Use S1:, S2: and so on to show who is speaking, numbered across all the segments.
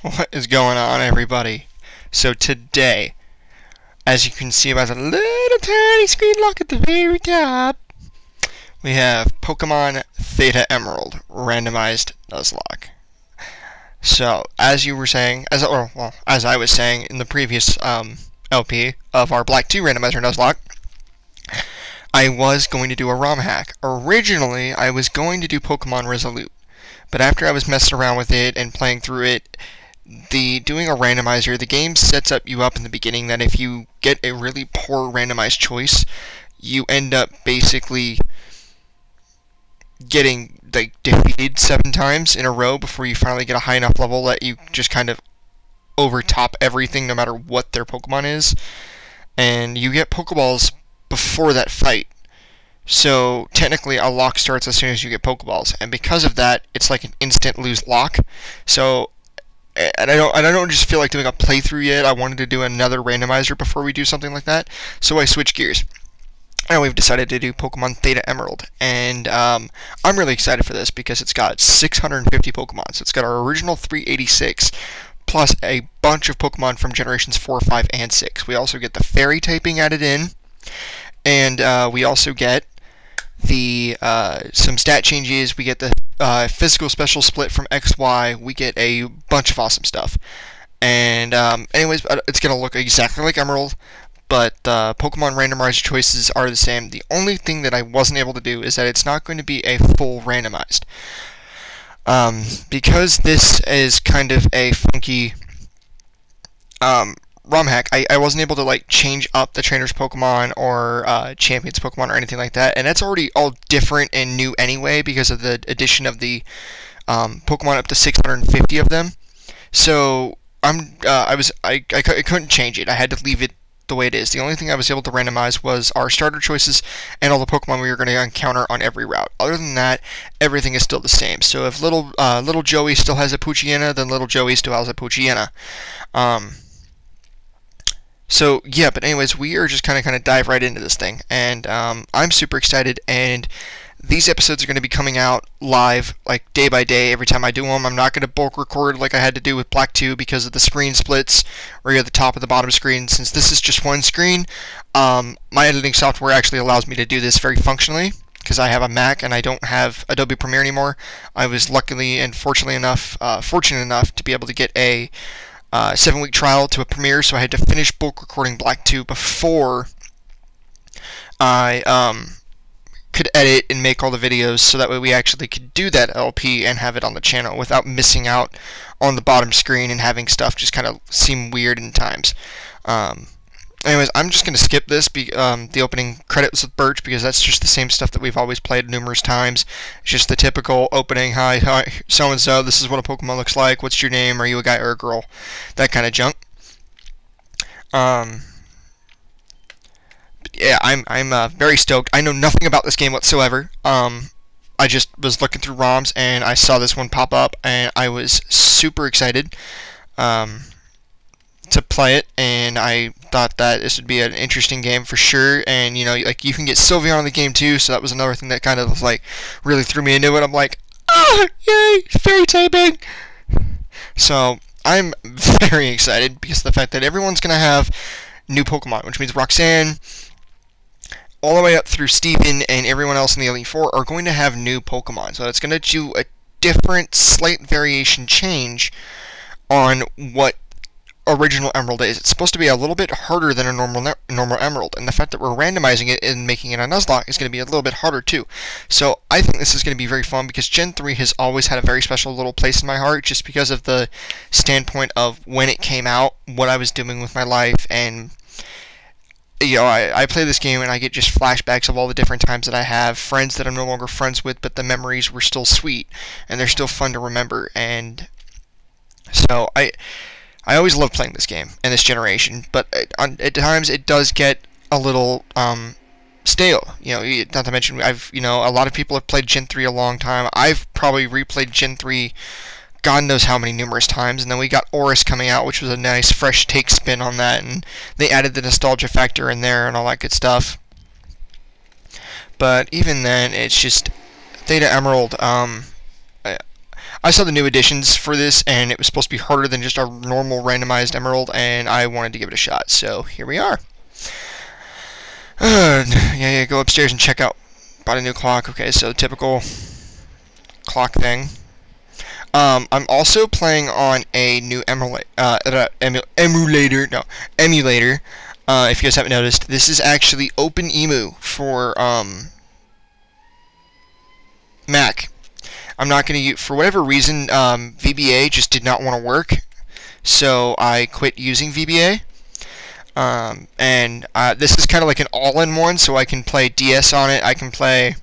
S1: What is going on, everybody? So today, as you can see by the little tiny screen lock at the very top, we have Pokemon THETA EMERALD Randomized Nuzlocke. So, as you were saying, as I was saying in the previous LP of our Black 2 Randomizer Nuzlocke, I was going to do a ROM hack. Originally, I was going to do Pokemon Resolute, but after I was messing around with it and playing through it, doing a randomizer, the game sets you up in the beginning that if you get a really poor randomized choice, you end up basically getting defeated 7 times in a row before you finally get a high enough level that you just kind of overtop everything no matter what their Pokemon is. And you get Pokeballs before that fight. So technically a lock starts as soon as you get Pokeballs, and because of that, it's like an instant lose lock. So I don't just feel like doing a playthrough yet. I wanted to do another randomizer before we do something like that, so I switched gears. And we've decided to do Pokemon THETA EMERALD, and I'm really excited for this because it's got 650 Pokemon. So it's got our original 386, plus a bunch of Pokemon from generations 4, 5, and 6. We also get the fairy typing added in, and we also get the some stat changes. We get the physical special split from XY. We get a bunch of awesome stuff. And anyways, it's gonna look exactly like Emerald, but Pokemon randomizer choices are the same. The only thing that I wasn't able to do is that it's not going to be a full randomized. Because this is kind of a funky ROM hack, I wasn't able to change up the trainer's Pokemon or champion's Pokemon or anything like that, and that's already all different and new anyway because of the addition of the Pokemon up to 650 of them. So I couldn't change it. I had to leave it the way it is. The only thing I was able to randomize was our starter choices and all the Pokemon we were going to encounter on every route. Other than that, everything is still the same. So if little Joey still has a Poochyena, then little Joey still has a Poochyena. So yeah, but anyways, we are just kind of dive right into this thing, and I'm super excited. And these episodes are going to be coming out live, day by day, every time I do them. I'm not going to bulk record like I had to do with Black 2 because of the screen splits, where you have the top and the bottom screen. Since this is just one screen, my editing software actually allows me to do this very functionally, because I have a Mac and I don't have Adobe Premiere anymore. I was luckily and fortunate enough to be able to get a 7-week trial to a Premiere, so I had to finish bulk recording Black 2 before I could edit and make all the videos, so that way we actually could do that LP and have it on the channel without missing out on the bottom screen and having stuff just kind of seem weird in times. Anyways, I'm just going to skip this, the opening credits with Birch, because that's just the same stuff that we've always played numerous times. It's just the typical opening, hi, so-and-so, this is what a Pokemon looks like, what's your name, are you a guy or a girl, that kind of junk. Yeah, I'm very stoked. I know nothing about this game whatsoever. I just was looking through ROMs, and I saw this one pop up, and I was super excited to play it, and I thought that this would be an interesting game for sure. And you can get Sylveon in the game too, so that was another thing that kind of really threw me into it. I'm like, oh yay, fairy typing! So I'm very excited because of the fact that everyone's gonna have new Pokemon, which means Roxanne, all the way up through Steven, and everyone else in the Elite Four are going to have new Pokemon. So it's going to do a different, slight variation change on what original Emerald is. It's supposed to be a little bit harder than a normal Emerald, and the fact that we're randomizing it and making it a Nuzlocke is going to be a little bit harder too. So I think this is going to be very fun because Gen 3 has always had a very special little place in my heart, just because of the standpoint of when it came out, what I was doing with my life, and I play this game and I get just flashbacks of all the different times that I have, friends that I'm no longer friends with, but the memories were still sweet, and they're still fun to remember. And so I always love playing this game and this generation, but at times it does get a little stale. Not to mention a lot of people have played Gen 3 a long time. I've probably replayed Gen 3 God knows how many numerous times, and then we got Oris coming out, which was a nice fresh take spin on that, and they added the nostalgia factor in there and all that good stuff. But even then, it's just THETA EMERALD. I saw the new additions for this, and it was supposed to be harder than just a normal randomized emerald, and I wanted to give it a shot. So here we are. Yeah, go upstairs and check out. Bought a new clock. Okay, so typical clock thing. I'm also playing on a new emulator. If you guys haven't noticed, this is actually OpenEmu for Mac. I'm not going to use, for whatever reason, VBA just did not want to work, so I quit using VBA. And this is kind of like an all-in-one, so I can play DS on it. I can play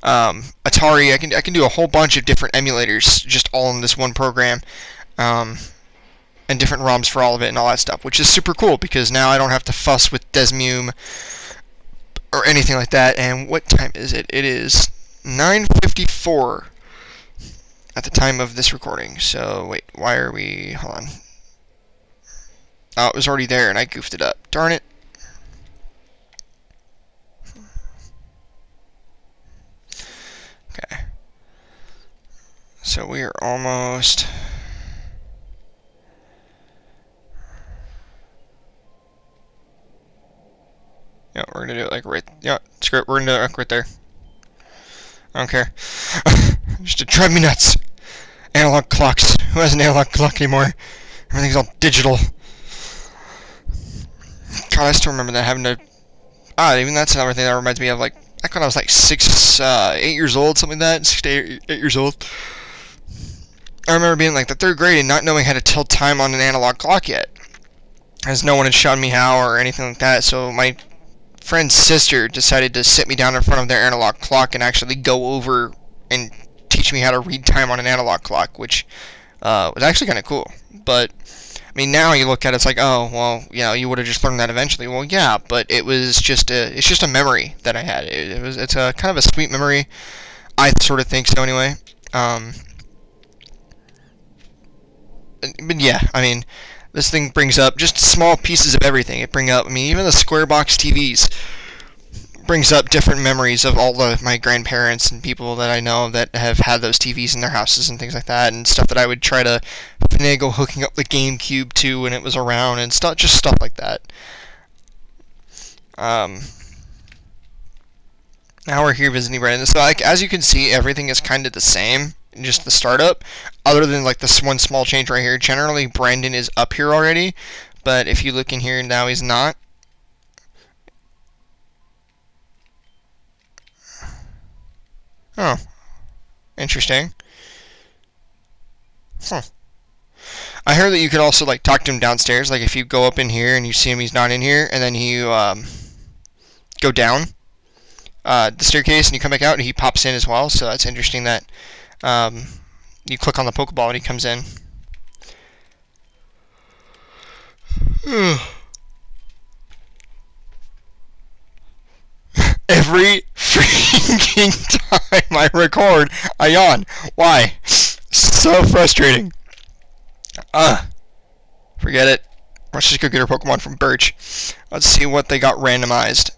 S1: Atari. I can do a whole bunch of different emulators just all in this one program, and different ROMs for all of it and all that stuff, which is super cool because now I don't have to fuss with Desmume or anything like that. And what time is it? It is 9:54 at the time of this recording. So wait, why are we? Hold on. Oh, it was already there and I goofed it up. Darn it. Okay. So we are almost. Yeah, we're gonna do it like right. Yeah, screw it. We're gonna do it like right there. I don't care. Just to drive me nuts. Analog clocks. Who has an analog clock anymore? Everything's all digital. God, I still remember that having to. Even that's another thing that reminds me of like back when I was like 8 years old, something like that. 6 to 8 years old. I remember being like the 3rd grade and not knowing how to tell time on an analog clock yet, as no one had shown me how or anything like that. So my friend's sister decided to sit me down in front of their analog clock and actually go over and teach me how to read time on an analog clock, which was actually kind of cool. But I mean, now you look at it, it's like, oh, well, you know, you would have just learned that eventually. Well, yeah, but it was just it's just a memory that I had. It's a kind of a sweet memory. I sort of think so, anyway. But yeah, I mean, this thing brings up just small pieces of everything. It brings up, I mean, even the square box TVs brings up different memories of all of my grandparents and people that I know that have had those TVs in their houses and things like that, and stuff that I would try to finagle hooking up the GameCube to when it was around and stuff, just stuff like that. Now we're here visiting Brandon. So, like, as you can see, everything is kind of the same in just the startup, other than like this one small change right here. Generally, Brandon is up here already, but if you look in here now, he's not. Oh, interesting. Huh. I heard that you could also like talk to him downstairs. Like if you go up in here and you see him, he's not in here, and then you go down the staircase and you come back out, and he pops in as well. So that's interesting that you click on the Pokeball and he comes in. Every freaking time I record, I yawn. Why? So frustrating. Forget it. Let's just go get our Pokemon from Birch. Let's see what they got randomized.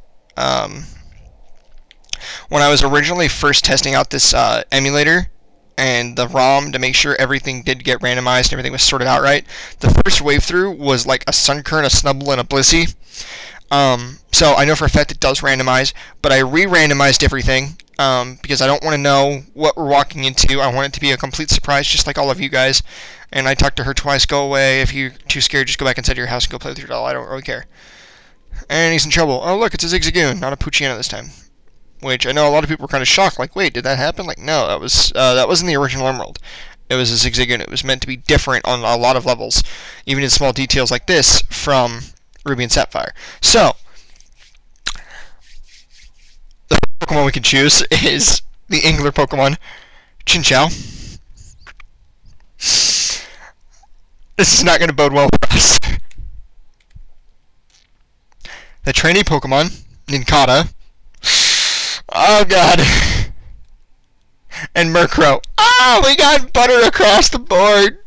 S1: When I was originally first testing out this emulator and the ROM to make sure everything did get randomized and everything was sorted out right, the first wave through was like a Sunkern, a Snubble, and a Blissey. So I know for a fact it does randomize, but I re-randomized everything because I don't want to know what we're walking into. I want it to be a complete surprise, just like all of you guys. And I talked to her twice. Go away. If you're too scared, just go back inside your house and go play with your doll. I don't really care. And he's in trouble. Oh, look, it's a Zigzagoon, not a Poochyena this time. Which I know a lot of people were kind of shocked. Like, wait, did that happen? Like, no, that wasn't the original Emerald. It was a Zigzagoon. It was meant to be different on a lot of levels, even in small details like this from Ruby and Sapphire. So, the Pokemon we can choose is the Angler Pokemon, Chinchou. This is not going to bode well for us. The trainee Pokemon, Nincada. Oh god. And Murkrow. Oh, we got butter across the board.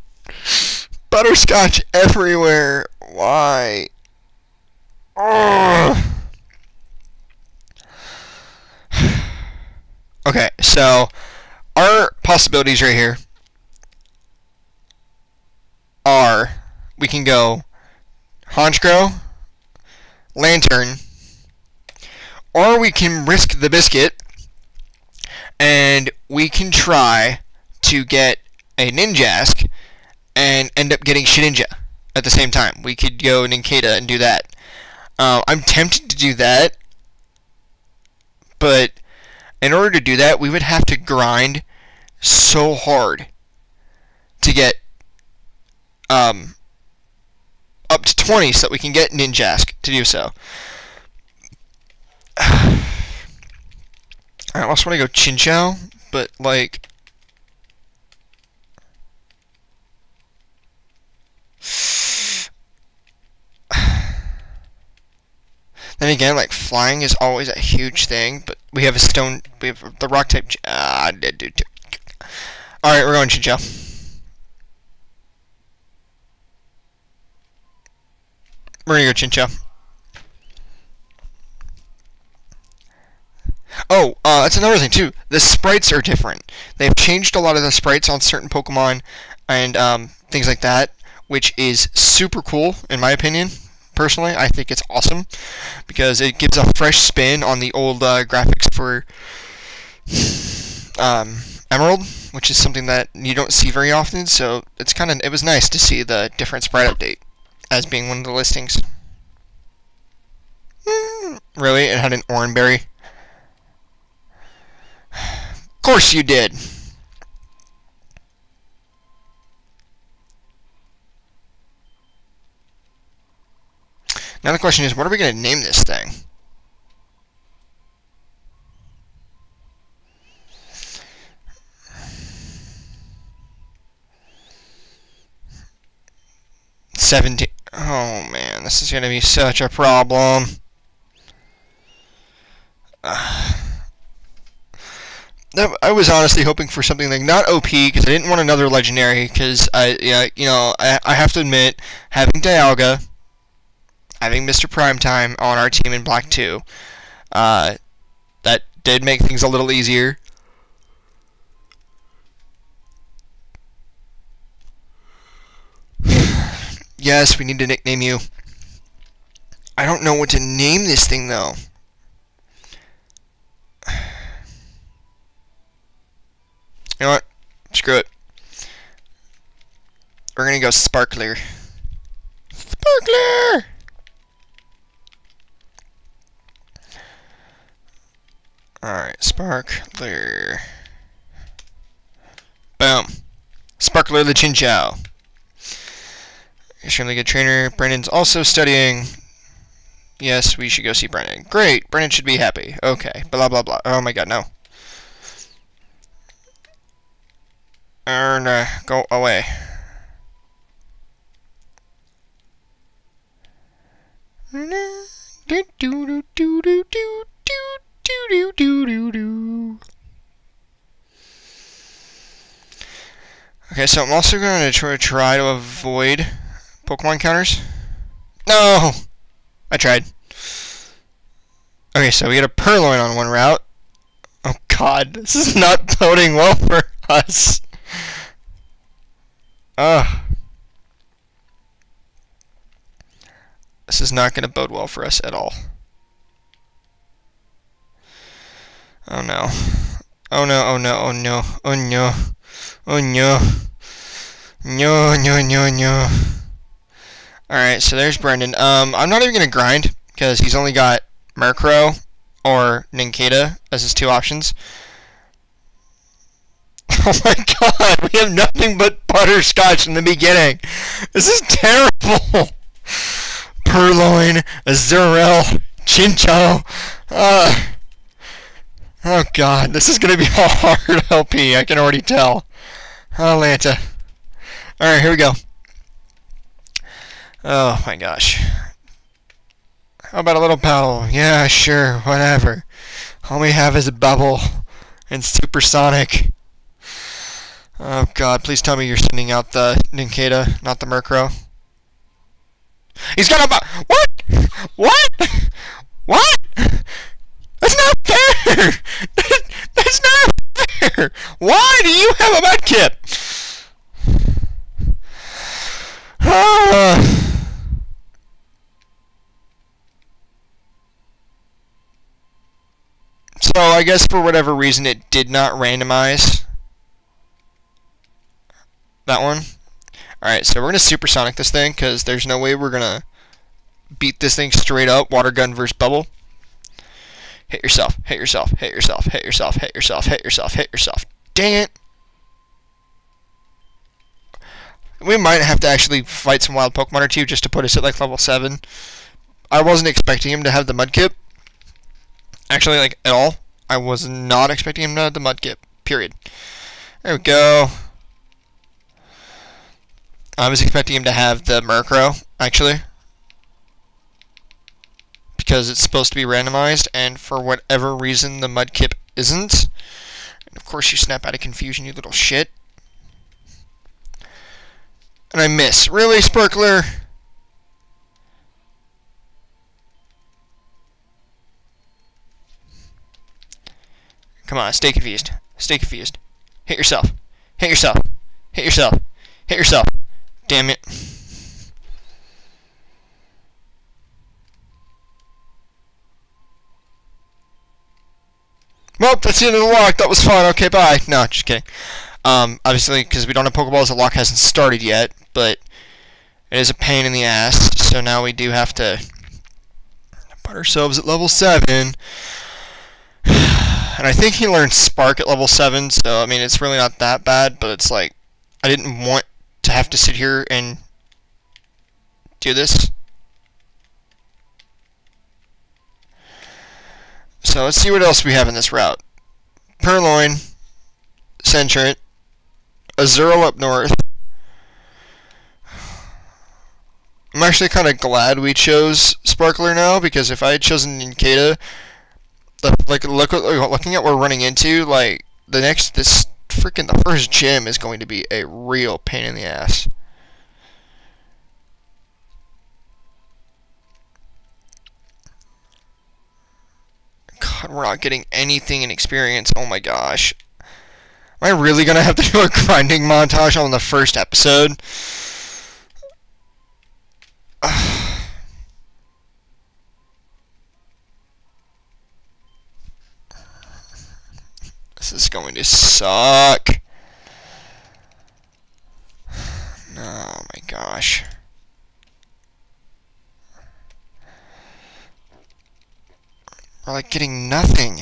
S1: Butterscotch everywhere. Why? Oh. Okay, so our possibilities right here are we can go Honchkrow, Lantern, or we can risk the biscuit and we can try to get a Ninjask and end up getting Shedinja at the same time. We could go Nincada and do that. I'm tempted to do that, but in order to do that, we would have to grind so hard to get up to 20 so that we can get Ninjask to do so. I also want to go Chinchou, but like then again, like flying is always a huge thing, but we have a stone, we have the rock type. Alright, we're going Chinchou. We're gonna go Chinchou. Oh, that's another thing too. The sprites are different. They've changed a lot of the sprites on certain Pokemon and things like that, which is super cool in my opinion. Personally, I think it's awesome because it gives a fresh spin on the old graphics for Emerald, which is something that you don't see very often. So it was nice to see the different sprite update as being one of the listings. Really, it had an Oranberry. Of course you did. Now the question is, what are we going to name this thing? Oh man, this is going to be such a problem. I was honestly hoping for something like not OP because I didn't want another legendary because I have to admit, having Dialga, having Mr. Primetime on our team in Black 2, that did make things a little easier. Yes, we need to nickname you. I don't know what to name this thing though. You know what? Screw it. We're gonna go Sparkler. Sparkler! Alright, Sparkler. Boom. Sparkler the Chinchou. Extremely good trainer. Brandon's also studying. Yes, we should go see Brandon. Great. Brandon should be happy. Okay. Blah, blah, blah. Oh my god, no. Go away. Okay, so I'm also going to try to avoid Pokemon counters. No! I tried. Okay, so we get a Purloin on one route. Oh god, this is not boding well for us. Ugh. This is not going to bode well for us at all. Oh no. Oh no, oh no, oh no, oh no, oh no. No, no, no, no. Alright, so there's Brendan. I'm not even going to grind, because he's only got Murkrow or Nincada as his two options. Oh my god, we have nothing but butterscotch in the beginning. This is terrible. Purloin, Azurill, Chinchou. Oh god, this is going to be a hard LP, I can already tell. Oh, Lanta. Alright, here we go. Oh my gosh. How about a little battle? Yeah, sure, whatever. All we have is a bubble and supersonic. Oh god, please tell me you're sending out the Nincada, not the Murkrow. He's got a what? What? What? That's not fair! That's not fair! Sparkler, why do you have a medkit? So I guess for whatever reason it did not randomize that one. Alright, so we're going to supersonic this thing because there's no way we're going to beat this thing straight up. Water gun versus bubble. Hit yourself, hit yourself, hit yourself, hit yourself, hit yourself, hit yourself, hit yourself. Dang it. We might have to actually fight some wild Pokemon or two just to put us at like level 7. I wasn't expecting him to have the Mudkip. Actually, like, at all. I was not expecting him to have the Mudkip. Period. There we go. I was expecting him to have the Murkrow, actually. Because it's supposed to be randomized, and for whatever reason, the Mudkip isn't. And of course, you snap out of confusion, you little shit. And I miss. Really, Sparkler? Come on, stay confused. Stay confused. Hit yourself. Hit yourself. Hit yourself. Hit yourself. Damn it. Well, that's the end of the lock. That was fun. Okay, bye. No, just kidding. Obviously, because we don't have Pokeballs, the lock hasn't started yet, but it is a pain in the ass, so now we do have to put ourselves at level 7. And I think he learned Spark at level 7, so, I mean, it's really not that bad, but it's like, I didn't want to have to sit here and do this. So let's see what else we have in this route. Purloin, Centrant, Azuro up north. I'm actually kind of glad we chose Sparkler now, because if I had chosen Nincada, like looking at what we're running into, like the first gym is going to be a real pain in the ass. God, we're not getting anything in experience. Oh my gosh. Am I really gonna have to do a grinding montage on the first episode? This is going to suck. Oh my gosh. We're like getting nothing.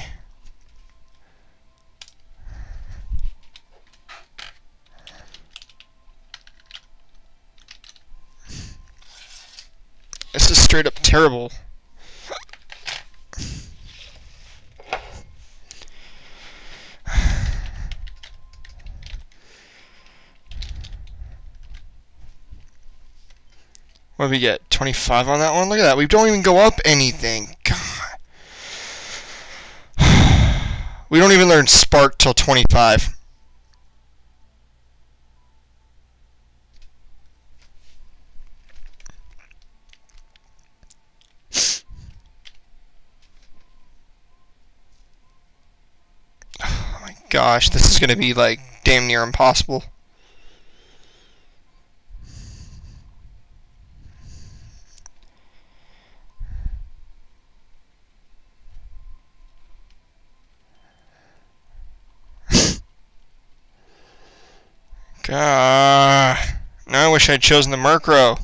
S1: This is straight up terrible. What did we get? 25 on that one? Look at that. We don't even go up anything. God. We don't even learn Spark till 25. Oh my gosh, this is gonna be like damn near impossible. God, now I wish I'd chosen the Murkrow.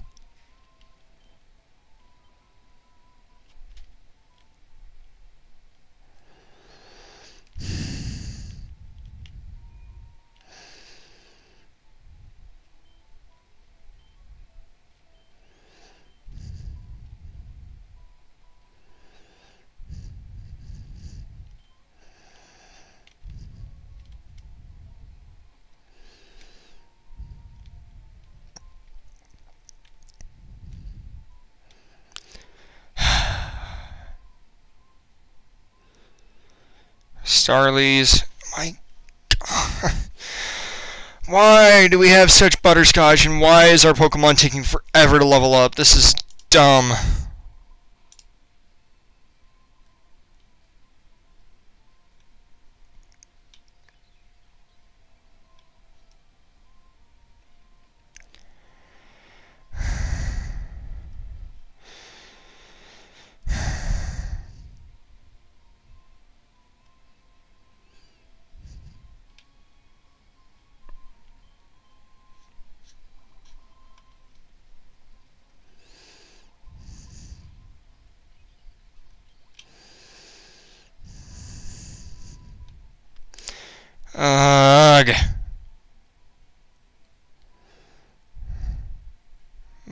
S1: Starlies. My God. Why do we have such butterscotch, and why is our Pokemon taking forever to level up? This is dumb.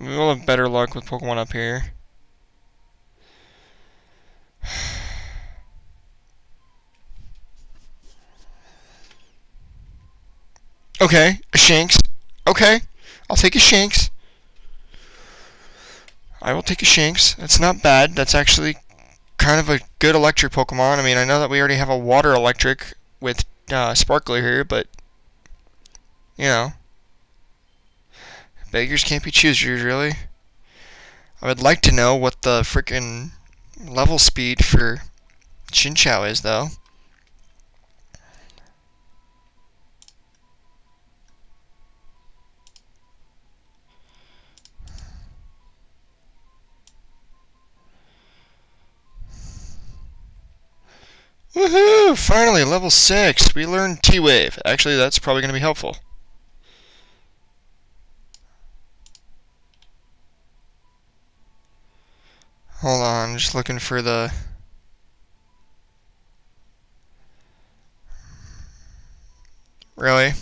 S1: We'll have better luck with Pokemon up here. Okay, a Shanks. Okay, I'll take a Shanks. I will take a Shanks. That's not bad. That's actually kind of a good electric Pokemon. I mean, I know that we already have a water electric with Sparkler here, but, you know. Beggars can't be choosers, really. I would like to know what the frickin' level speed for Chinchou is, though. Woohoo! Finally, level 6. We learned T-Wave. Actually, that's probably going to be helpful. Hold on, I'm just looking for the... Really?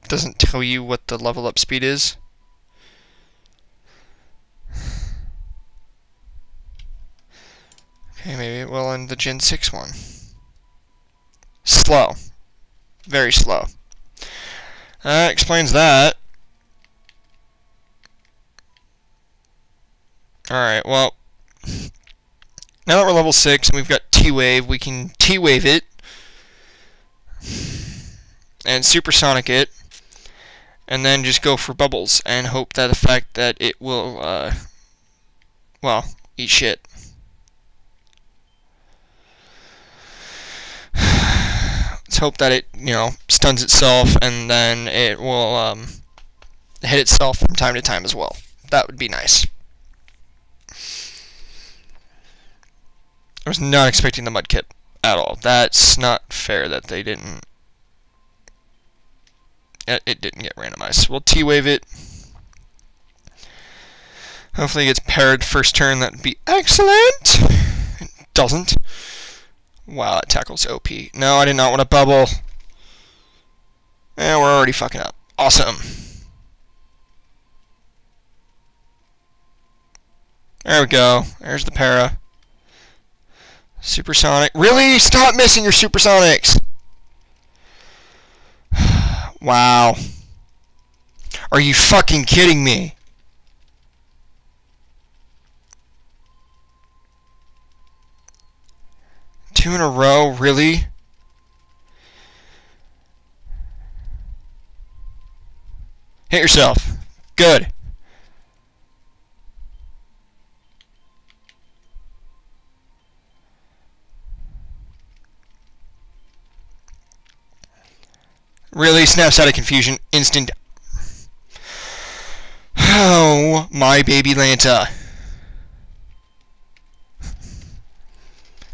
S1: Doesn't tell you what the level up speed is? Okay, maybe it will in the Gen 6 one. Slow. Very slow. That explains that. Alright, well, now that we're level 6 and we've got T-Wave, we can T-Wave it and Supersonic it, and then just go for Bubbles and hope that the fact that it will, well, eat shit. Let's hope that it, you know, stuns itself and then it will hit itself from time to time as well. That would be nice. I was not expecting the Mudkip at all. That's not fair that they didn't... It didn't get randomized. We'll T-Wave it. Hopefully it gets paired first turn. That would be excellent. It doesn't. Wow, that tackle's OP. No, I did not want to bubble. And we're already fucking up. Awesome. There we go. There's the para. Supersonic. Really? Stop missing your Supersonics! Wow. Are you fucking kidding me? Two in a row? Really? Hit yourself. Good. Really? Snaps out of confusion. Instant. Oh, my baby Lanta.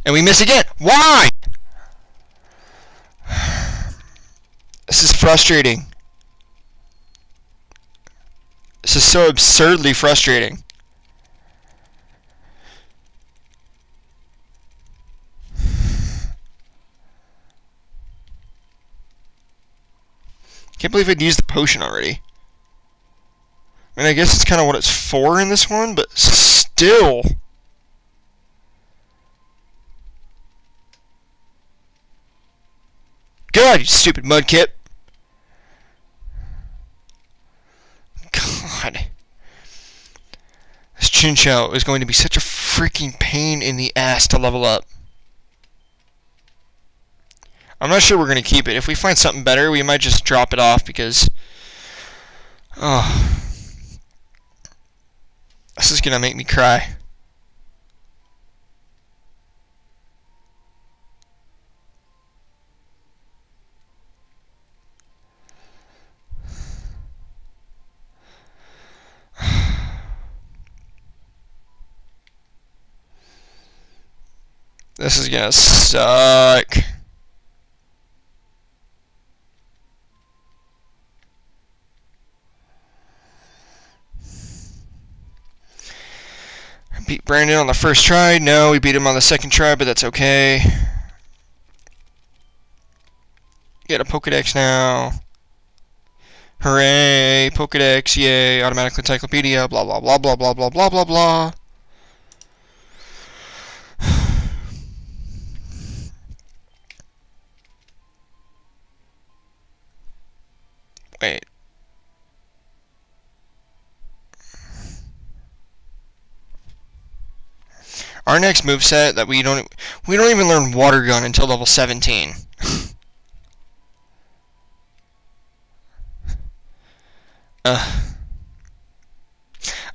S1: And we miss again. Why? This is frustrating. This is so absurdly frustrating. Can't believe I'd used the potion already. I mean, I guess it's kind of what it's for in this one, but still. God, you stupid Mudkip. God. This Chinchou is going to be such a freaking pain in the ass to level up. I'm not sure we're going to keep it. If we find something better, we might just drop it off because... Oh. This is going to make me cry. This is going to suck. Beat Brandon on the first try. No, we beat him on the second try, but that's okay. Get a Pokedex now. Hooray! Pokedex, yay! Automatic encyclopedia, blah blah blah blah blah blah blah blah blah. Wait. Our next moveset that we don't even learn Water Gun until level 17.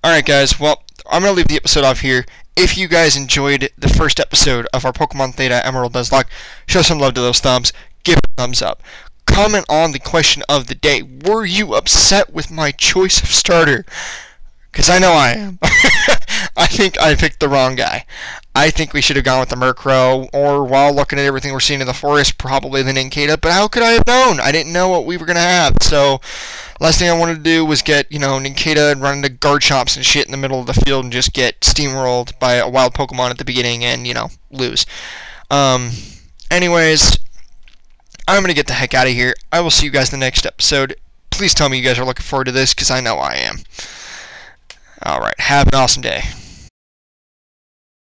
S1: Alright guys, well, I'm going to leave the episode off here. If you guys enjoyed the first episode of our Pokemon Theta Emerald Nuzlocke, show some love to those thumbs, give it a thumbs up. Comment on the question of the day. Were you upset with my choice of starter? Because I know I am. I think I picked the wrong guy. I think we should have gone with the Murkrow, or while looking at everything we're seeing in the forest, probably the Nincada, but how could I have known? I didn't know what we were going to have, so last thing I wanted to do was get, Nincada and run into Garchomps and shit in the middle of the field and just get steamrolled by a wild Pokemon at the beginning and, lose. Anyways, I'm going to get the heck out of here. I will see you guys in the next episode. Please tell me you guys are looking forward to this, because I know I am. Alright, have an awesome day.